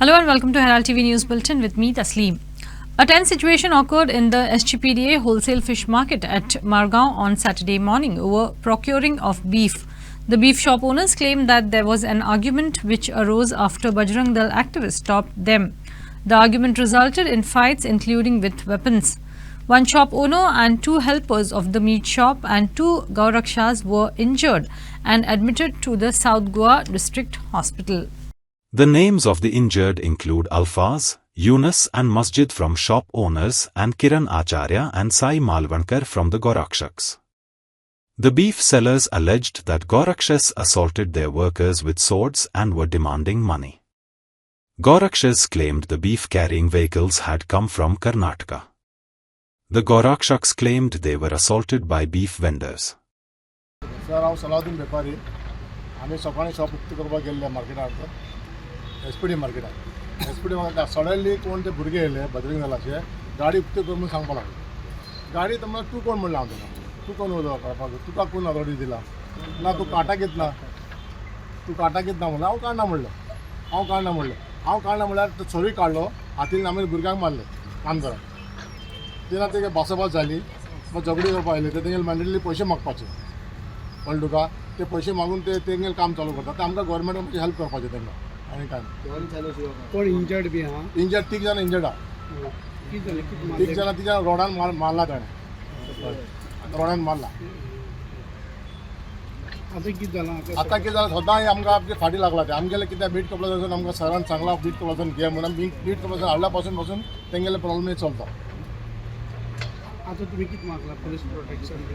Hello and welcome to Herald TV News Bulletin with me, Tasleem. A tense situation occurred in the SGPDA wholesale fish market at Margaon on Saturday morning over procuring of beef. The beef shop owners claimed that there was an argument which arose after Bajrang Dal activists stopped them. The argument resulted in fights including with weapons. One shop owner and two helpers of the meat shop and two Gaurakshas were injured and admitted to the South Goa District Hospital. The names of the injured include Alfaz, Yunus and Masjid from shop owners and Kiran Acharya and Sai Malvankar from the Gaurakshaks. The beef sellers alleged that Gaurakshas assaulted their workers with swords and were demanding money. Gaurakshas claimed the beef-carrying vehicles had come from Karnataka. The Gaurakshaks claimed they were assaulted by beef vendors. Sir हांव सलाउद्दीन वेपारी आमी सकाळी shop उक्ती करपाक गेल्ले मार्केटांत SPD मार्केटांत SPD मार्केटांत सडनली कोण ते भुरगे येयले बजरंग दलाचे गाडी उक्ती कर म्हणून सांगपाक लागले गाडी तर म्हणल्यार तूं कोण म्हणलें हांव ताका तूं कोण उलोवप करपाक तुका कोण अथॉरिटी दिला ना तूं काटा घेत ना तूं काटा घेत ना म्हणलें हांव काडना म्हणलें हांव काडना म्हणल्यार तो सोरी काडलो हातीन आमी भुरग्यांक मारले काम करप तेन्ना तेगे भासाभास जाली झगडी करपाक आयले ते तेंगेले मॅन्डेटली पयशे मागपाचे कळ्ळें तुका ते पयशे मागून ते तेंगेले काम चालू करता ते आमकां गव्हर्मेंटान हेल्प करपाचें तेंकां आनी काय कोण इंजर्ड बी हा इंजर्ड 3 जाणां इंजर्ड आहा 3 जाणां तिच्या रोडान मारला ताणें रोडान मारला आतां कितें जालां आतां कितें जालां सदां आमकां आमचे फाटी लागला ते आमगेले कितें बीट कपलासून आमकां सरान सांगला बीट कपलासून घे म्हणून बीट कपलासून हाडल्या पासून तेंगेले प्रॉब्लेम चलता आतां तुमी कितें मागला पुलीस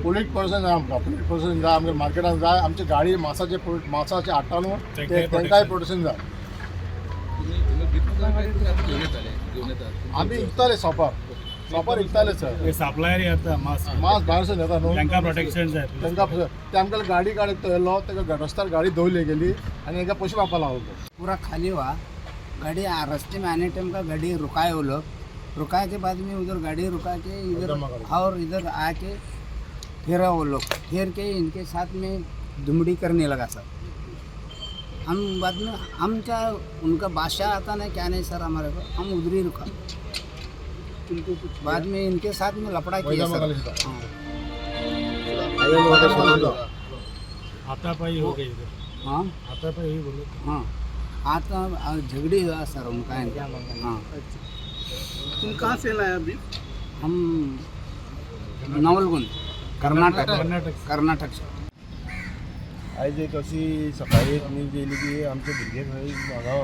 पोलीस पर्सन प्रोटेक्शन जाय आमकां पुलीस पर्सन जाय आमच्या मार्केटान जाय आमची गाडी मासाचे हाडटा न्हू तेंकांय प्रोटेक्शन जाय आमी विकताले शॉपार विकताले सर सप्लायर येता मास भायरसून येता न्हू तांकां प्रोटेक्शन जाय तेंकां ते आमकां गाडी काडत येयलो तेका रस्त्यार गाडी दवरली गेली आनी तेका पयशे मागपाक लागलो पूरा खाली हुआ गाड़ी रास्ते में आने टाइम का गाड़ी रुकाए वो लोग रुकाए के बाद में उधर गाड़ी रुका के इधर और इधर आके फिरा वो लोग फिर के इनके साथ में दुमड़ी करने लगा सर हम बाद में हम क्या उनका बादशाह आता नहीं क्या नहीं सर हमारे को हम उधर ही रुका बाद में इनके साथ में लपड़ा किया सर हाथापाई हो गई हाँ हाथापाई ही बोलो हाँ आता झगड़ी हुआ सर उनका हाँ तुम कहाँ से लाया अभी हम नवलगुंद कर्नाटक से आयज एक अशी सकाळी एक न्यूज येयली की आमचे भुरगे खंय हांगा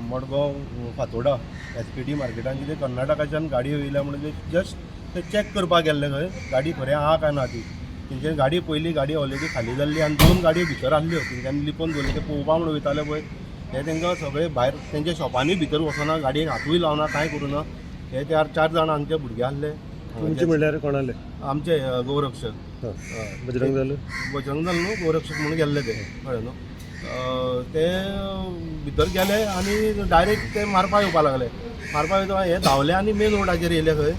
मडगांव फातोडा एसपीडी मार्केटान कितें कर्नाटकाच्यान गाडयो येयल्या म्हणून जस्ट ते चॅक करपाक गेल्ले खंय गाडी खरें आहा काय ना ती तेंचे गाडी पयली गाडी ऑलरेडी खाली जाल्ली आनी 2 गाडयो भितर आसल्यो तेंच्यांनी लिपोवन दवरले ते पळोवपा म्हणून वयताले पळय हे तांकां सगळे भायर तेंच्या शॉपांनी भितर वचना गाडयेक हातूय लावना कांय करूना हे 4 जाणां आमचे भुरगे आसले तुमचे म्हणल्यार कोणाले आमचे गौरक्षक बजरंग दल न्हू गौरक्षक म्हणून गेल्ले ते कळ्ळें न्हू ते भितर गेले आनी डायरेक्ट ते मारपाक येवपाक लागले मारपाक येता हे धांवले आनी मेन रोडाचेर येयले खंय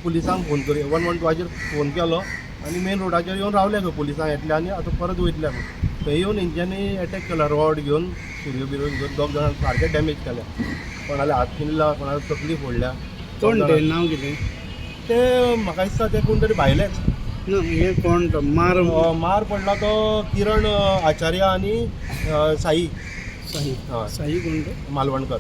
पुलिसांक फोन करी 112चेर फोन केलो आनी मेन रोडाचेर येवन रावले खंय पुलिसांक येतले आनी आतां परत वयतले थंय येवन हेंच्यांनी एटॅक केला रॉड घेवन सुरयो बिरो घेवन 2 जाणां सारके डॅमेज केल्या कोणाले हात किल्ला कोणाले तकली फोडल्या कोण ते नाव कितें ते म्हाका दिसता ते कोण तरी भायलेच हे कोण मार पडला तो किरण आचार्य आनी साई साई कोण तो मालवणकर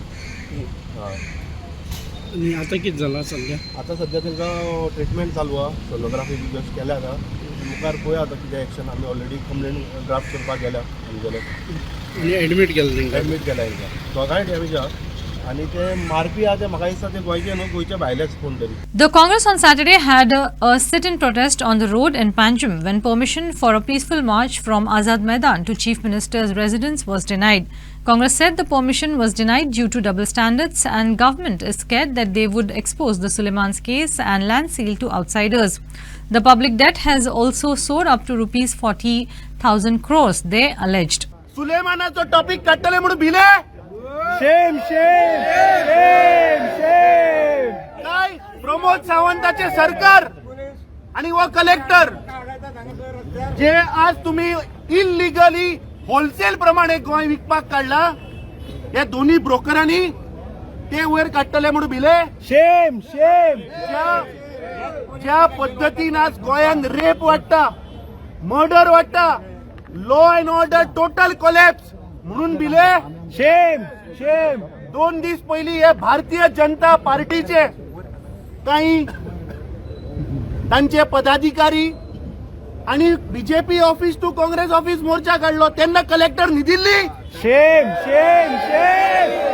आनी आतां कितें जालां सद्या आतां सद्या तांकां ट्रिटमेंट चालू आहा सोनोग्राफी बी जस्ट केल्या आतां मुखार पळोवया आतां कितें एक्शन आमी ऑलरेडी कंप्लेन ड्राफ्ट करपाक गेल्या आमगेले आनी एडमीट केलें तांकां एडमीट केल्या तांकां दोगांय डॅमेज आहा आनी ते मारपी आहा ते म्हाका दिसता ते गोंयचे न्हू गोंयचे भायलेच कोण तरी. The Congress on Saturday had a sit-in protest on the road in Panjim when permission for a peaceful march from Azad Maidan to Chief Minister's residence was denied. Congress said the permission was denied due to double standards and government is scared that they would expose the Suleiman's case and land seal to outsiders. The public debt has also soared up to rupees 40,000 crores, they alleged. सुलेमानाचो topic काडटले म्हणून भिले शेम काय प्रमोद सावंताचे सरकार आणि व collector जे आज तुम्ही इलिगली होलसेल प्रमाणे गोंय विकपाक काढला हे दोन्ही ब्रोकरांनी ते वयर काडटले म्हणून भिले. शेम शेम ज्या पद्धतीन आज गोंयात रेप वाडटा, मर्डर वाडटा, law and order total collapse म्हणून भिले. शेम शेम 2 दीस पयलीं हे भारतीय जनता पार्टीचे काही तांचे पदाधिकारी आणि BJP office to Congress office मोर्चा काढलो तेन्ना कलेक्टर न्ही दिल्ली. शेम शेम शेम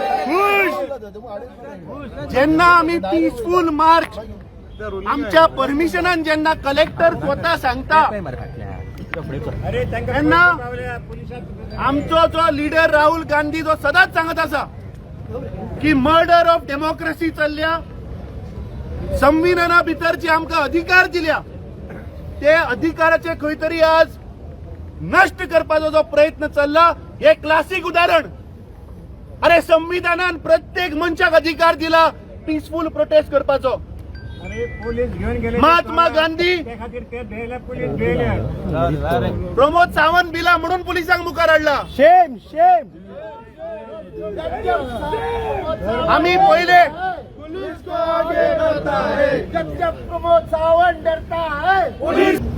जेन्ना आम्ही पीसफुल मार्च आमच्या परमिशनान जेन्ना कलेक्टर स्वतः सांगता तेन्ना आमचो जो लिडर राहुल गांधी जो सदांच सांगत आसा की मर्डर ऑफ डेमोक्रेसी चल्ल्या, संविधाना भितर जे आमकां अधिकार दिल्या ते अधिकाराचे खंय तरी आज नष्ट करपाचो जो प्रयत्न चल्ला. हे क्लासिक उदाहरण. अरे संविधानान प्रत्येक मनशाक अधिकार दिला पीसफुल प्रोटेस्ट करपाचो. महात्मा गांधी प्रमोद सावंत बिला म्हणून पुलिसांक मुखार हाडला. शेम शेम आम्ही पहिले प्रमोद सावंत डरता है.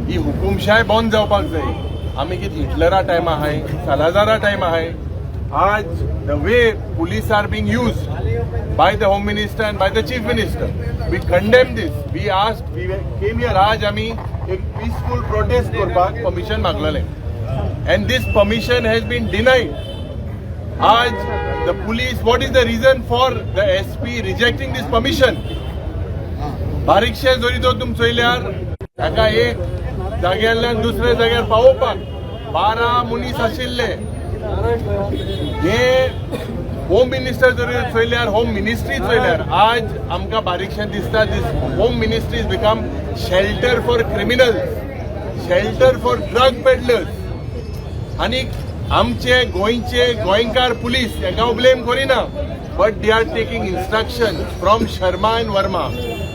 ही हुकुमशाही बंद जावपाक जाय. आमी कितें हिटलरा टायमा आहाय, सालाजारा टायमा आहाय. आज the way police are being used by the home minister and by the chief minister, we condemn this. We came here आज आमी एक peaceful protest करपाक permission मागलेले and this permission has been denied. आज the police, what is the reason for the SP rejecting this permission? बारीकशे जरी तो तुम चोयल्यार ताका एक जाग्यारल्यान दुसऱ्या जाग्यार पावोवपाक 12 मनीस आशिल्ले. हे होम मिनिस्टर जरी चोयल्यार, होम मिनिस्ट्री चोयल्यार आज आमकां बारीकशें दिसता this home ministry is become shelter for criminals, shelter for drug peddlers. आनी आमचे गोंयचे गोंयकार पुलीस हाका ब्लेम करिना, but they are taking instruction from Sharma and Verma.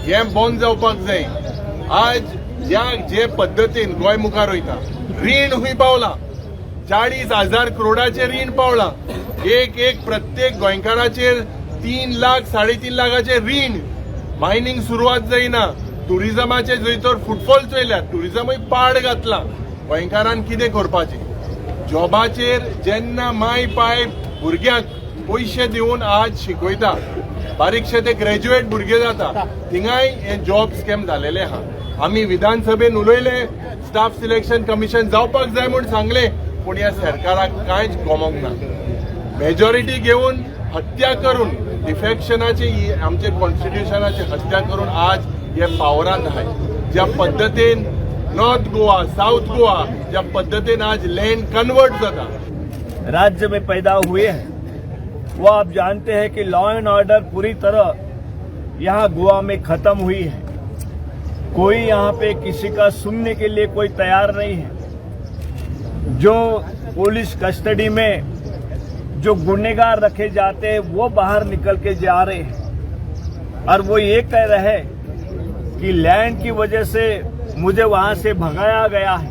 हे बंद जावपाक जाय. आज जे पद्दतीन गोंय मुखार वयता, रीण खूंय पावला, 40,000 करोडाचे रीण पावला. एक प्रत्येक गोंयकाराचेर 3 लाख 3.5 लाखाचे रीण. मायनिंग सुरवात जायना, टुरिजमाचे जंय तर फुटफॉल चोयल्यात, टुरिजमूय पाड घातला. गोंयकारान कितें करपाचें? जॉबाचेर जेन्ना माय पाय भुरग्यांक पयशे दिवन आज शिकयता, बारीकशे ते ग्रॅज्युएट भुरगे जाता, थिंगाय हे जॉब स्कॅम जालेले आहा. आमी विधानसभेन उलयले, स्टाफ सिलेक्शन कमिशन जावपाक जाय म्हूण सांगले, पूण ह्या सरकाराक कांयच गमोंक ना. मेजॉरिटी घेवन हत्या करून, डिफेक्शनाची आमचे कॉन्स्टिट्युशनाची हत्या करून आज हे पावरांत आहाय. ज्या पद्दतीन नॉर्थ गोवा, साउथ गोवा ज्या पद्धतीन आज लैंड कन्वर्ट जाता, राज्य में पैदा हुए हैं, वो आप जानते हैं कि लॉ एंड ऑर्डर पूरी तरह यहाँ गोवा में खत्म हुई है. कोई यहाँ पे किसी का सुनने के लिए कोई तैयार नहीं है. जो पुलिस कस्टडी में जो गुनहगार रखे जाते हैं वो बाहर निकल के जा रहे हैं और वो ये कह रहे हैं कि लैंड की वजह से मुझे वहां से भगाया गया है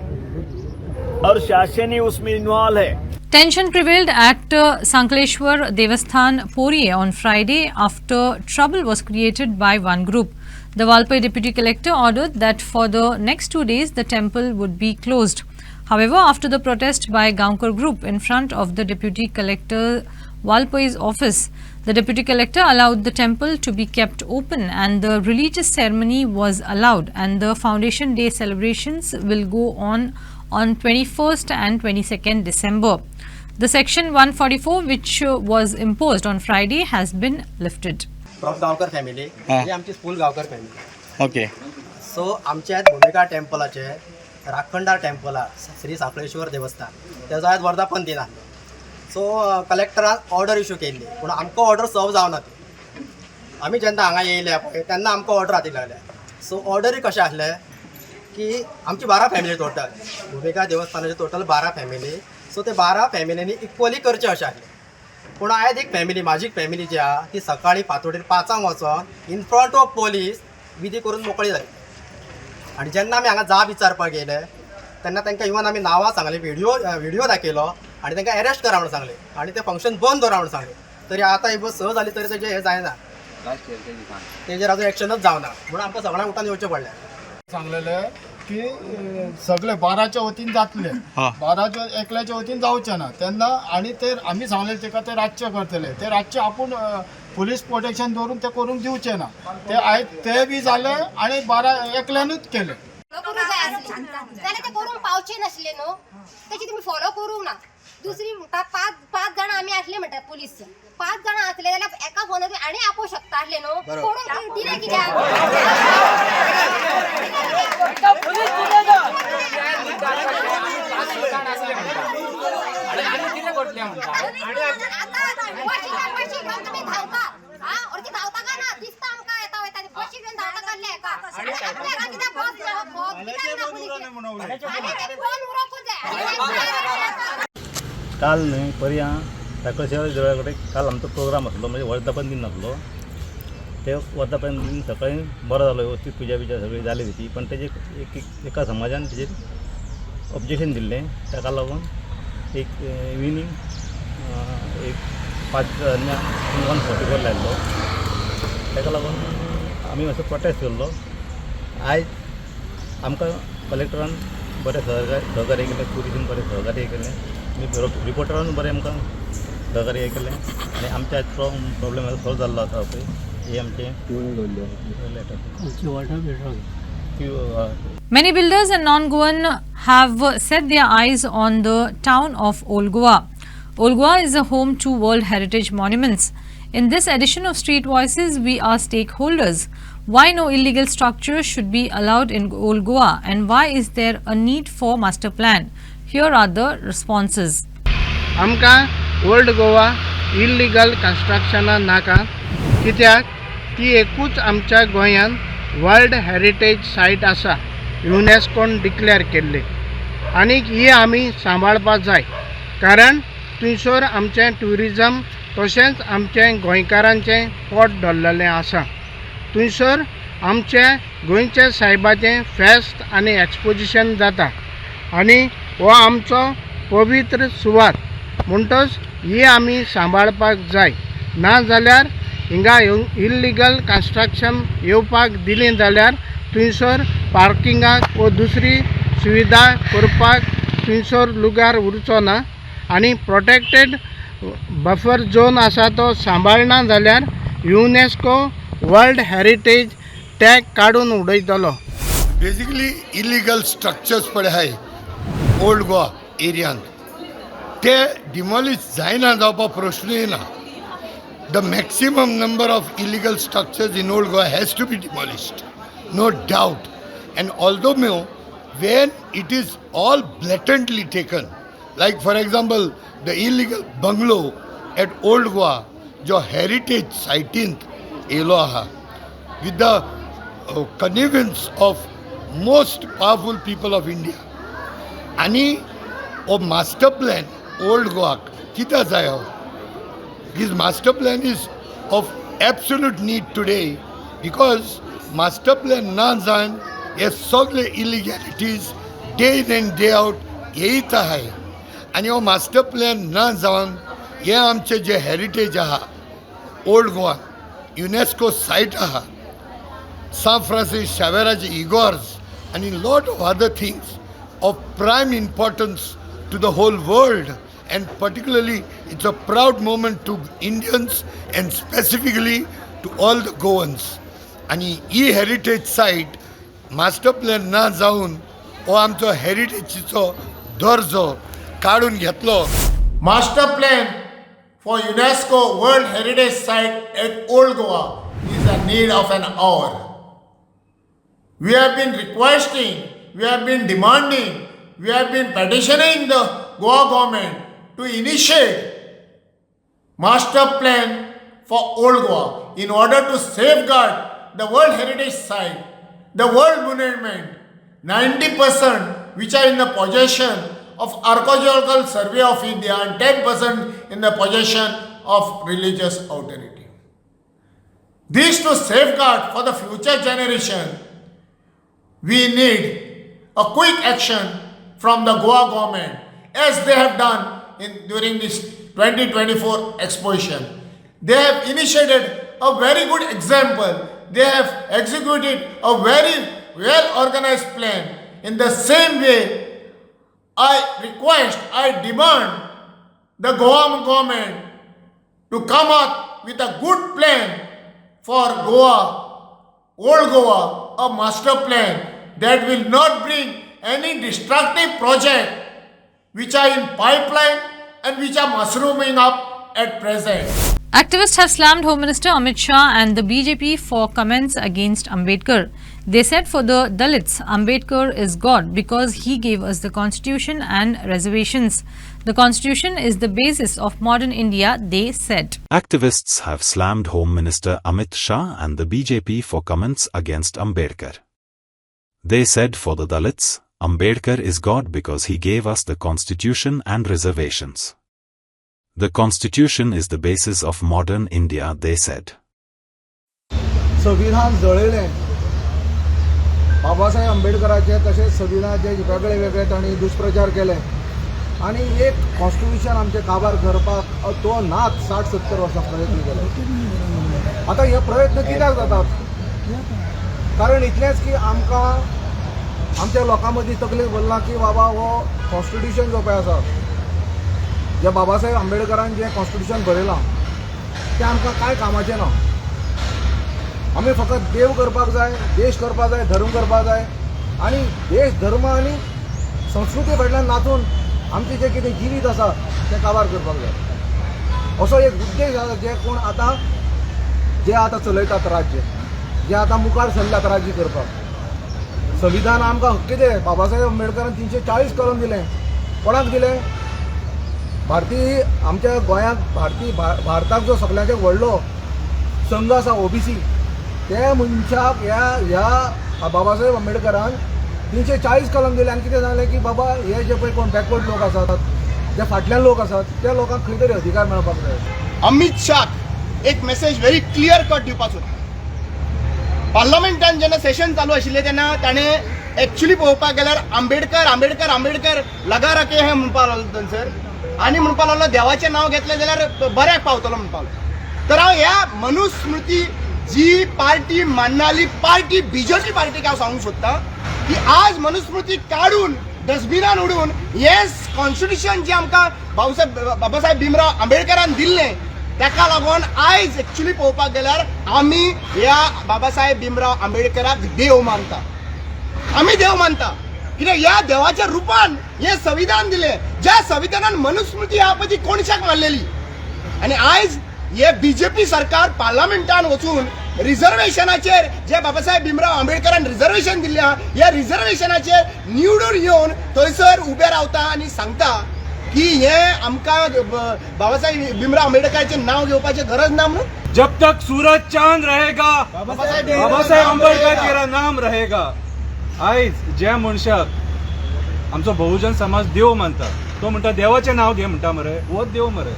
और शासन ही उसमें इन्वॉल्व है. Tension prevailed at Sankleshwar Devasthan Pori on Friday after trouble was created by one group. The Valpai Deputy Collector ordered that for the next 2 days the temple would be closed. However, after the protest by Gaunkar group in front of the Deputy Collector Valpai's office, the Deputy Collector allowed the temple to be kept open and the religious ceremony was allowed, and the Foundation Day celebrations will go on 21st and 22nd December. The section 144 which was imposed on Friday has been lifted. From Gaonkar family, ही आमची full Gaonkar family. Okay. So आमच्या भूमिका टेम्पलाचे राखणदार temple Shri Sakhaleshwar देवस्थान त्याचो आज वर्धापन दिन आसलो. सो कलेक्टरान ऑर्डर इश्यू केल्ली, पूण आमकां ऑर्डर सर्व जावना ती. आमी जेन्ना हांगा येयले पळय तेन्ना आमकां ऑर्डर हाती लागल्या. सो ऑर्डरी कशें आसलें की आमची 12 फॅमिली टोटल, भूमिका देवस्थानाचे टोटल 12 फॅमिली. सो ते 12 फॅमिलींनी इक्वली करचें अशें आसलें. पूण आयज एक फॅमिली, म्हाजी फॅमिली जी आहा ती सकाळी फातोडेर 5 वचोन इन फ्रंट ऑफ पोलीस विधी करून मोकळी जाली. आनी जेन्ना आमी हांगा जाब विचारपाक गेले तेन्ना तांकां इवन आमी नांवां सांगली, व्हिडिओ दाखयलो आनी तांकां अरेस्ट करा म्हणून सांगले आनी तें फंक्शन बंद दवरा म्हणून सांगलें. तरी आता ही बस सहज आली तरी तेजे हे जायना तेजेर अजून एक्शनच जावना म्हणून आमकां सगळ्यांक उठान येवचें पडलें सांगलेले की सगळे 12च्या वतीन जातले 12च्या एकल्याच्या वतीन जावचे ना तेन्ना आणि ते आमी सांगलेले तेका ते रातचे करतले ते रातचे आपूण पुलीस प्रोटेक्शन दवरून ते करूंक दिवचे ना ते आयज ते बी जाले आणि 12 एकल्यानूच केले जाल्यार ते करूंक पावचे नासले न्हू तेची तुमी फॉलो करूंक ना दुसरी म्हणटा पाच जाणां आमी आसले म्हणटा पुलीस 5 जाणां असले जाल्यार एका फोनार आनी आपोवं शकताले न्हू करून दिले कित्याक काल न्ही पर्या साखळशेवा देवळा कडेन काल आमचो प्रोग्राम आसलो म्हणजे वर्धापन दिन आसलो ते वर्धापन दिन सकाळी बरो जालो व्यवस्थीत पुजा बिजा सगळी जाली होती पण तेजे एका समाजान तेजेर ऑब्जेक्शन दिल्लें ताका लागून एक इव्हिनिंग एक 5 दरम्यान 144 लायल्लो ताका लागून आमी मातसो प्रोटेस्ट केल्लो आयज आमकां कलेक्टरान बरें सहकार्य केलें पुलिसीन बरें सहकार्य केलें रिपोर्टरान बरें आमकां सहकार्य केलें आनी आमचे आज प्रॉब्लेम सॉल्व जाल्लो आसा पळय हे आमचे Many builders and non-Goan have set their eyes on the town of Old Goa. Old Goa is a home to World Heritage Monuments. In this edition of Street Voices, we are stakeholders. Why no illegal structures should be allowed in Old Goa and why is there a need for master plan? Here are the responses. आमकां old Goa illegal कन्स्ट्रक्शना नाका कित्याक ती एकूच आमच्या गोंयान world heritage सायट आसा युनेस्कोन declare केल्ली आनीक ही आमी सांबाळपाक जाय कारण थंयसर आमचें ट्युरिजम तशेंच आमचें गोंयकारांचें पोट धरलेलें आसा थंयसर आमचें गोंयच्या सायबाचें फेस्त आनी एक्सपोजिशन जाता आनी हो आमचो पवित्र सुवात म्हणटच ही आमी सांबाळपाक जाय ना जाल्यार हिंगा इल्लीगल कन्स्ट्रक्शन येवपाक दिलें जाल्यार थंयसर पार्किंगाक व दुसरी सुविधा करपाक थंयसर लुगार उरचो ना आनी प्रोटेक्टेड बफर झोन आसा तो सांबाळना जाल्यार युनेस्को वर्ल्ड हेरिटेज टॅग काडून उडयतलो. बेसिकली इल्लीगल स्ट्रक्चर्स पळय हाय ओल्ड गोवा एरियांत ते डिमॉलिश जायना जावपाक प्रश्नूय ना. The maximum number of illegal structures in Old Goa has to be demolished, no doubt. And although when it is all blatantly taken, like for example the illegal bungalow at Old Goa, जो heritage site yellow आहा, with the connivance of most powerful people of India. आनी ओ master plan Old Goa कित्याक जाय हो? This master plan is of absolute need today because master plan ना जावन हे सगळे illegalities day in and day out येयत आहाय आनी हो मास्टर प्लॅन ना जावन हे आमचे जे हेरिटेज आहा ओल्ड गोवा युनेस्को सायट आहा San Francisco Xavier's Igor's and a lot of other things of prime importance to the whole world, and particularly it's a proud moment to Indians and specifically to all the Goans. And heritage site master plan ना जावन हो आमचो हेरिटेजीचो दर्जो काडून घेतलो. Master plan for UNESCO World Heritage Site at Old Goa is a need of an hour. We have been requesting, we have been demanding, we have been petitioning the Goa government to initiate master plan for Old Goa in order to safeguard the World Heritage Site, the World Monument, 90% which are in the possession of Archaeological Survey of India and 10% in the possession of religious authority. These to safeguard for the future generation, we need a quick action from the Goa government as they have done during this 2024 exposition. They have initiated a very good example. They have executed a very well organized plan. In the same way, I demand the Goa government to come up with a good plan for Goa, old Goa, a master plan that will not bring any destructive project which are in pipeline and which are mushrooming up at present. Activists have slammed Home Minister Amit Shah and the BJP for comments against Ambedkar. They said for the Dalits, Ambedkar is God because he gave us the constitution and reservations. The constitution is the basis of modern India, they said. Activists have slammed Home Minister Amit Shah and the BJP for comments against Ambedkar. They said for the Dalits, Ambedkar is God because he gave us the constitution and reservations. The constitution is the basis of modern India, they said. संविधान जळयलें बाबासाहेब आंबेडकराचे तशेंच संविधानाचे वेगळे वेगळे तांणी दुष्प्रचार केले आनी एक कॉन्स्टिट्यूशन आमचे काबार करपाक तो नाच 60-70 वर्सां प्रयत्न केले. आतां हे प्रयत्न कित्याक जातात? कारण इतलेंच की आमकां आमच्या लोकां मदीं तकलेक भरला की बाबा हो कॉन्स्टिट्यूशन जो पळय आसा जे बाबासाहेब आंबेडकरान जे कॉन्स्टिट्यूशन बरयलां तें आमकां कांय कामाचें ना. आमी फकत देव करपाक जाय, देश करपाक जाय, धर्म करपाक जाय आनी देश धर्म आनी संस्कृती फाटल्यान नाचून आमचें जें कितें जिवीत आसा तें काबार करपाक जाय असो एक उद्देश आसा जे कोण आतां चलयतात राज्य, जे आतां मुखार सरल्यात राज्य करपाक. संविधान आमकां हक्क कितें? बाबासाहेब आंबेडकरान 340 कलम दिलें. कोणाक दिलें? भारतीय आमच्या गोंयांत भारताक जो सगळ्यांचे व्हडलो संघ आसा ओबीसी त्या मनशाक ह्या बाबासाहेब आंबेडकरान 340 कलम दिले आनी कितें जालें की बाबा हे जे पळय कोण बॅकवर्ड लोक आसात जे फाटल्यान लोक आसात त्या लोकांक खंय तरी अधिकार मेळपाक जाय. अमित शाह एक मेसेज व्हेरी क्लियर कट दिवपाचो. पार्लमेंटान जेन्ना सेशन चालू आशिल्लें तेन्ना ताणें एक्चुअली पळोवपाक गेल्यार आंबेडकर आंबेडकर आंबेडकर लगा रखे हें म्हणपाक लागलो थंयसर आनी म्हणपाक लागलो देवाचें नांव घेतलें जाल्यार बऱ्याक पावतलो म्हणपाक लागलो. तर हांव ह्या मनुस्मृती जी पार्टी माननाली पार्टी बीजेपी पार्टीक हांव सांगूंक सोदतां की आज मनुस्मृती काडून डस्टबिनान उडून हें कॉन्स्टिट्यूशन जें आमकां बाबासाहेब भीमराव आंबेडकरान दिल्लें ताका लागून आयज एक्चुअली पळोवपाक गेल्यार आमी ह्या बाबासाहेब भीमराव आंबेडकराक देव मानता. आमी देव मानता कित्याक ह्या देवाच्या रुपान हें संविधान दिलें. ज्या संविधानान मनुस्मृती ह्या पयलीं कोणशाक मारलेली आनी आयज हे बीजेपी सरकार पार्लमेंटान वचून रिजर्वेशनाचेर जे बाबासाहेब भीमराव आंबेडकरान रिजर्वेशन दिल्ल्या ह्या रिजर्वेशनाचेर निवडून येवन थंयसर उबे रावता आनी सांगता की हे आमकां बाबासाहेब भीमराव आंबेडकराचें नांव घेवपाची गरज ना म्हणून. जब तक सूरज चांद रहेगा बाबासाहेब आंबेडकर तेरा नाम रहेगा. आयज ज्या मनशाक आमचो बहुजन समाज देव मानता तो म्हणटा देवाचें नांव घे म्हणटा मरे हो देव मरे.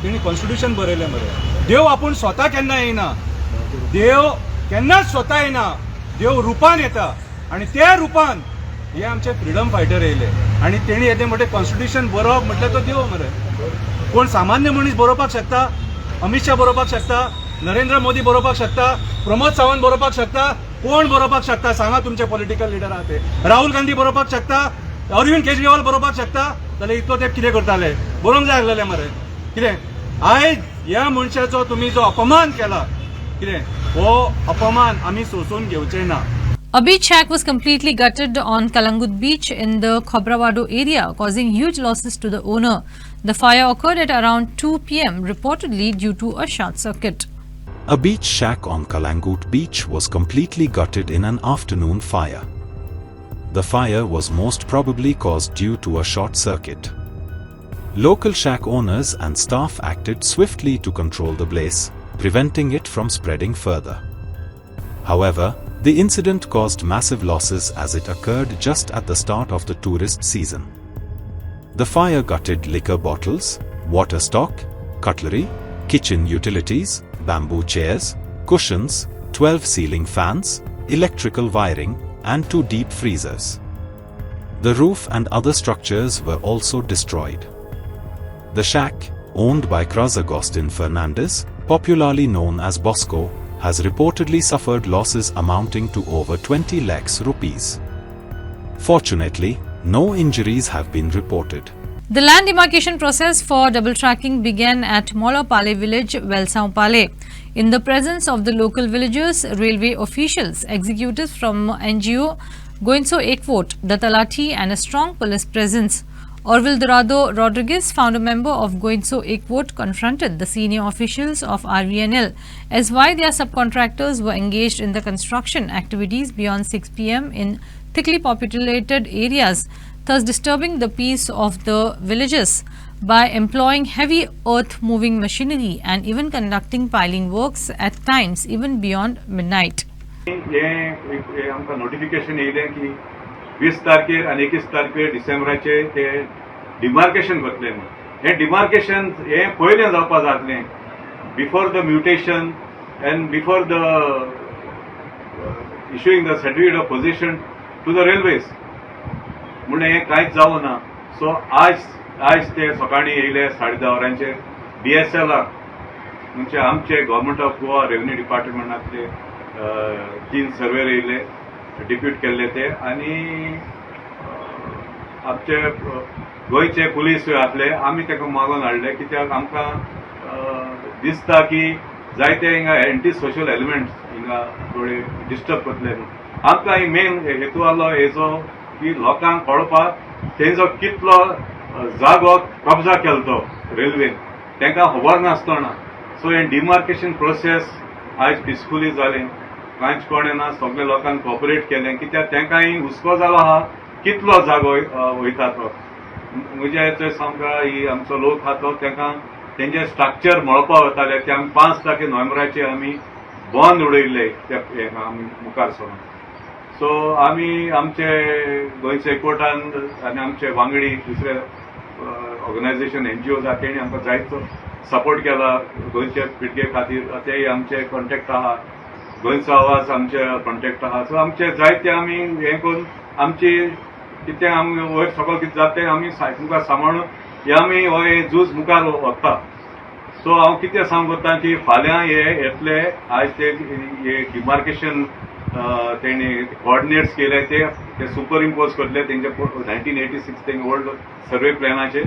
तेणी कॉन्स्टिट्यूशन बरयलें मरे. देव आपूण स्वता केन्ना येना, देव केन्नाच स्वता येना, देव रुपान येता आनी त्या रुपान हे आमचे फ्रिडम फायटर येयले आनी तेणी येते म्हणटे कॉन्स्टिट्यूशन बरोवप म्हटल्यार तो देव मरे. कोण सामान्य मनीस बरोवपाक शकता? अमित शाह बरोवपाक शकता, नरेंद्र मोदी बरोवपाक शकता, प्रमोद सावंत बरोवपाक शकता, कोण बरोवपाक शकता सांगा तुमचे पॉलिटिकल लिडर आहात ते. राहुल गांधी बरोवपाक शकता, अरविंद केजरीवाल बरोवपाक शकता जाल्यार इतलो तेंप कितें करताले? बरोवंक जाय आसलेलें मरे. कितें आयज ह्या मनशाचो तुमी जो अपमान केला कितें हो अपमान आमी सोसून घेवचे ना. A beach shack was completely gutted on Kalangut Beach in the Khobrawado area, causing huge losses to the owner. The fire occurred at around 2 p.m., reportedly due to a short circuit. A beach shack on Kalangut Beach was completely gutted in an afternoon fire. The fire was most probably caused due to a short circuit. Local shack owners and staff acted swiftly to control the blaze, preventing it from spreading further. However, the incident caused massive losses as it occurred just at the start of the tourist season. The fire gutted liquor bottles, water stock, cutlery, kitchen utilities, bamboo chairs, cushions, 12 ceiling fans, electrical wiring, and 2 deep freezers. The roof and other structures were also destroyed. The shack, owned by Cruz Agustin Fernandez, popularly known as Bosco, has reportedly suffered losses amounting to over 20 lakhs rupees. Fortunately, no injuries have been reported. The land demarcation process for double tracking began at Molopale village, Welsaung Pale. In the presence of the local villagers, railway officials, executives from NGO Goinso Ekvot, the Talati and a strong police presence. Orville Dorado Rodriguez, founder member of Goinso Ekvot, confronted the senior officials of RVNL as why their subcontractors were engaged in the construction activities beyond 6 p.m. in thickly populated areas, thus disturbing the peace of the villagers by employing heavy earth-moving machinery and even conducting piling works at times even beyond midnight. आमकां notification येयलें की 20 तारखेर आनी 21 तारखेर डिसेंबराचे ते demarcation करतले म्हणून. हें डिमार्केशन हें पयलें जावपाक जातलें before the mutation and before the issuing the certificate of position to the railways म्हणून हें कांयच जावं ना. सो आज ते सकाळीं येयले 10:30 वरांचेर DSLR म्हणजे आमचे गव्हर्मेंट ऑफ गोवा रेव्हन्यू डिपार्टमेंटांतले 3 सर्वेर येयले, डिप्यूट केल्ले ते, आनी आमचे गोंयचे पुलीस आसले. आमी ताका मागून हाडले कित्याक आमकां दिसता की जायते हिंगा एंटी सोशल एलिमेंट्स हिंगा थोडे डिस्टर्ब करतले. आमकां ही मेन हेतू आसलो हेजो की लोकांक कळपाक तेंचो कितलो जागो कब्जा केलो रेल्वेन तांकां खबर नासतना. सो हें डिमार्केशन प्रोसेस आयज पिसफुली जालें, कांयच कोणें ना, सगळे लोकांक कॉपरेट केलें कित्याक तांकांय हुस्को जालो आहा कितलो जागो वयता तो. म्हज्या थंय सामका ही आमचो लोक आहा तो तांकां तेंचे स्ट्रक्चर मळपाक वताले ते आमी 5 नोव्हेंबराचेर आमी बंद उडयल्ले ते आमी मुखार सरून. सो आमी आमचे गोंयचे कोर्टान आनी आमचे वांगडी दुसरे ऑर्गनायझेशन NGOज आहा तेणी आमकां जायतो सपोर्ट केला गोंयचे पिडगे खातीर. तेय आमचे कॉन्टेक्ट आहा, गोंयचो आवाज आमचे कॉन्टेक्ट आहा. सो आमचे जायते आमी हें करून आमची कितें आमी वयर सकयल कितें जाता तें आमी मुखार सांबाळून हे आमी हो झूज मुखार वता. सो हांव कितें सांगता की फाल्यां हे येतले आयज ते डिमार्केशन तेणी कोऑर्डिनेट्स केले ते सुपर इम्पोज करतले तेंचे 1986 तेंचे ओल्ड सर्वे प्लॅनाचेर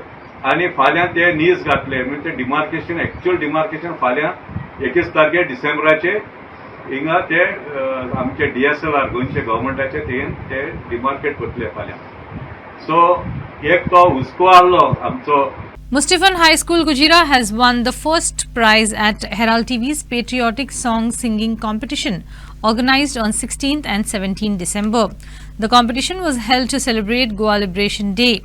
आनी फाल्यां ते नीज घातले. म्हणजे ते डिमार्केशन एक्च्युअल डिमार्केशन फाल्यां 21 तारखेर डिसेंबराचे हिंगा ते आमचे DSLR गोंयचे गव्हर्मेंटाचे ते डिमार्केट करतले फाल्यां. सो एक तो हुस्को आसलो आमचो. Mustapha High School Gujira has won the first prize at Herald TV's Patriotic Song Singing Competition organized on 16th and 17th December. The competition was held to celebrate Goa Liberation Day.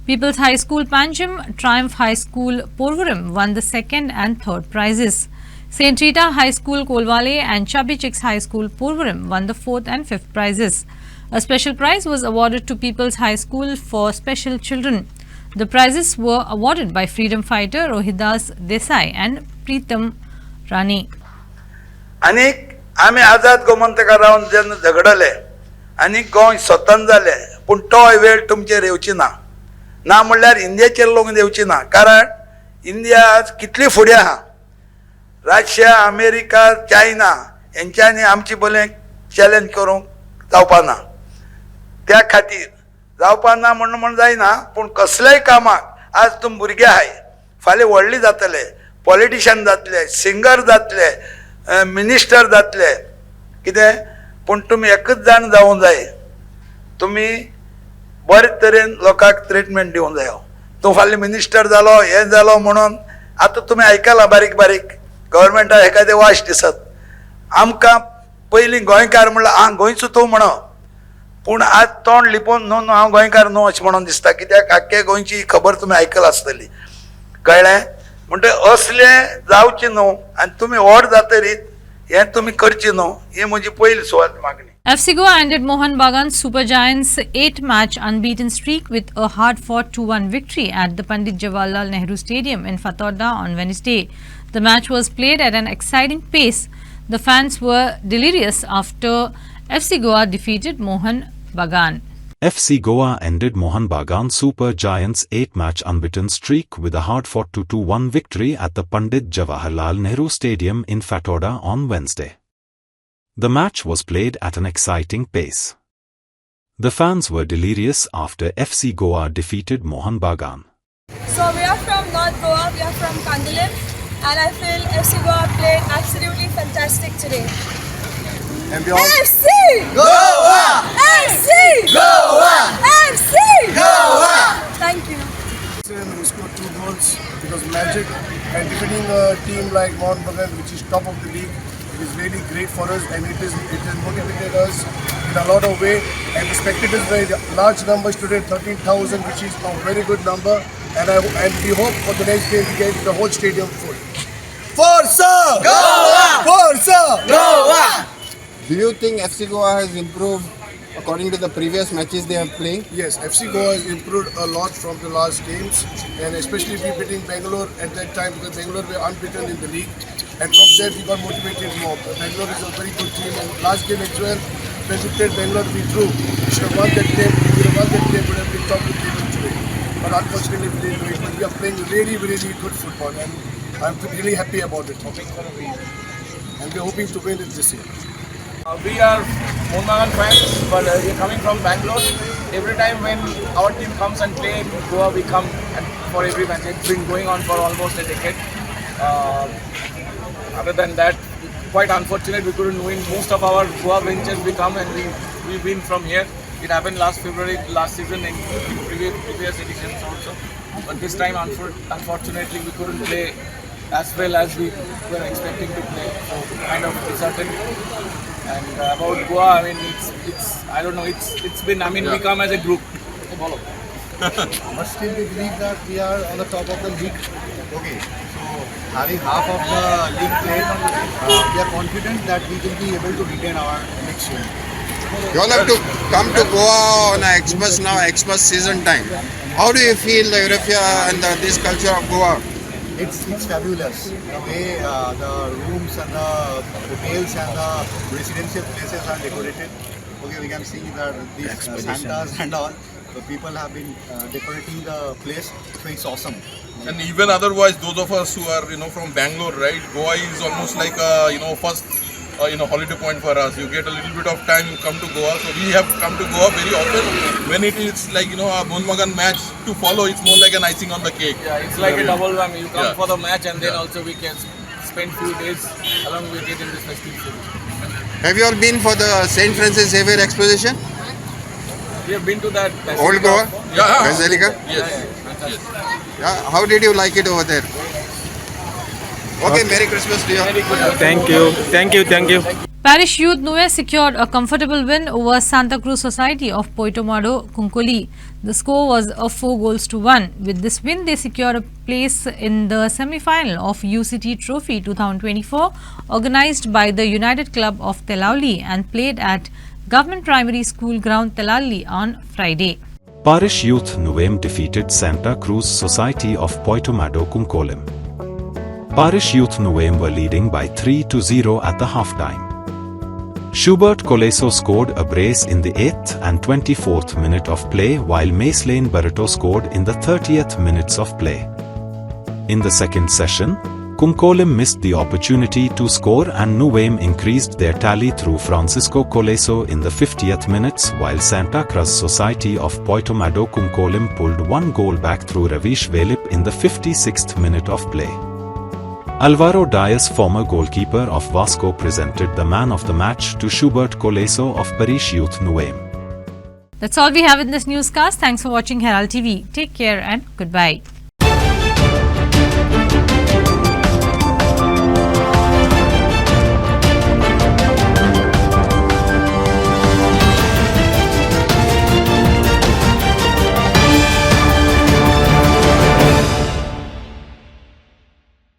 People's High School Panjim, Triumph High School Porvorim won the 2nd and 3rd prizes. St. Rita High School Kolwale and Chubby Chicks High School Porvorim won the 4th and 5th prizes. A special prize was awarded to People's High School for special children. The prizes were awarded by freedom fighter Rohidas Desai and Pritam Rani. आनीक आमी आझाद गोमंतकार रावन जेन्ना झगडले आनी गोंय स्वतंत्र जाले पूण तो वेळ तुमचेर येवची ना म्हणल्यार इंडियेचेर लोक येवची ना. कारण इंडिया आज कितली फुडें आहा. रशिया, अमेरिका, चायना हेंच्यांनी आमची बोले चॅलेंज करूंक जावपाना. त्या खातीर जावपाना म्हणून जायना. पूण कसल्याय कामाक आज तुम भुरगे आहाय, फाल्यां व्हडले जातले, पॉलिटिशियन जातले, सिंगर जातले, मिनिस्टर जातले, कितें. पूण तुमी एकच जाण जावूं जाय, तुमी बरे तरेन लोकांक ट्रिटमेंट दिवंक जायो. तूं फाल्यां मिनिस्टर जालो हें जालो म्हणून आतां तुमी आयकलां बारीक बारीक गव्हर्मेंटाक एखादे वाश दिसत. आमकां पयलीं गोंयकार म्हणल्यार गोंयचो तूं म्हणो, पूण आज तोंड लिपोवन न्हू हांव गोंयकार न्हू अशें म्हणून दिसता. कित्याक आख्खे गोंयची खबर तुमी आयकला आसतली, कळ्ळें. म्हणटकीर असलें जावचें न्हू आनी तुमी व्हड जातरीत हें तुमी करचें न्हू, ही म्हजी पयली सुवात मागणी. FC Goa ended Mohan Bagan's Super Giants' 8-match unbeaten streak with a hard-fought 2-1 victory at the Pandit Jawaharlal Nehru Stadium in Fatorda on Wednesday. The match was played at an exciting pace. The fans were delirious after FC Goa defeated Mohan Bagan. FC Goa ended Mohan Bagan Super Giants' 8-match unbeaten streak with a hard-fought 2-1 victory at the Pandit Jawaharlal Nehru Stadium in Fatorda on Wednesday. The match was played at an exciting pace. The fans were delirious after FC Goa defeated Mohan Bagan. So we are from North Goa, we are from Kandalim, and I feel FC Goa played absolutely fantastic today. And we all FC Goa! FC Goa! FC Goa! Thank you. we scored 2 goals because magic, and defeating a team like Mohan Bagan, which is top of the league, it is really great for us, and it has motivated us in a lot of way. And the spectators were large numbers today, 13,000, which is a very good number. And we hope for the next game we get the whole stadium full. Forza Goa! Forza Goa! Do you think FC Goa has improved according to the previous matches they have played? Yes, FC Goa has improved a lot from the last games, and especially we beating Bangalore at that time because Bangalore were unbeaten in the league, and from there we got motivated more. Bangalore is a very good team, and last game as well, when we played Bangalore, we drew. We should have won that game. If we would have won that game, we would have been top of the table today. But unfortunately, we didn't do it. But we are playing really, really good football, and I'm really happy about it. And we're hoping to win it this year. We are Mohan Bagan fans, but we are coming from Bangalore. Every time when our team comes and play in Goa, we come and for every match. It's been going on for almost a decade. Other than that, quite unfortunate we couldn't win. Most of our Goa benches we come and we win from here. It happened last February, last season in previous editions also. But this time, unfortunately, we couldn't play as well as we were expecting to play. So kind of disheartened. And about Goa, I mean, it's I don't know. It's been. I mean, we come as a group. But still, we believe that we are on the top of the league. Okay, so having half of the league played, we are confident that we will be able to retain our next year. You all have to come to Goa on a Xmas now, Xmas season time. How do you feel the European and this culture of Goa? It's fabulous. The way the rooms and the hotels and the residential places are decorated. Okay, we can see that these Santas and all. The people have been decorating the place, so it's awesome. And even otherwise, those of us who are from Bangalore, right? Goa is almost like a first holiday point for us. You get a little bit of time, you come to Goa. So we have come to Goa very often. When it is like a Mohan Bagan match to follow, it's more like an icing on the cake. Yeah, it's like a double whammy. You come for the match and then also we can spend few days along with it in this festive season. Have you all been for the St. Francis Xavier Exposition? We have been to that Old Goa? Yeah. Basilica? Yes. Yeah. How did you like it over there? Okay, Merry Christmas to you. Thank you. Thank you. Thank you. Parish Youth Nuwe secured a comfortable win over Santa Cruz Society of Poitomado, Kunkoli. The score was 4-1. With this win, they secured a place in the semi-final of UCT Trophy 2024, organised by the United Club of Telauli and played at Government Primary School Ground Telauli on Friday. Parish Youth Nuwem defeated Santa Cruz Society of Poitomado Kunkolim. Parish Youth Nuwem were leading by 3-0 at the half-time. Schubert Coleso scored a brace in the 8th and 24th minute of play, while Macelane Barreto scored in the 30th minutes of play. In the second session, Kunkolim missed the opportunity to score and Nuwem increased their tally through Francisco Coleso in the 50th minutes, while Santa Cruz Society of Poitomado Kunkolim pulled one goal back through Ravish Velip in the 56th minute of play. Alvaro Diaz, former goalkeeper of Vasco, presented the man of the match to Schubert Coleso of Parish Youth Nuwem. That's all we have in this newscast. Thanks for watching Herald TV. Take care and goodbye.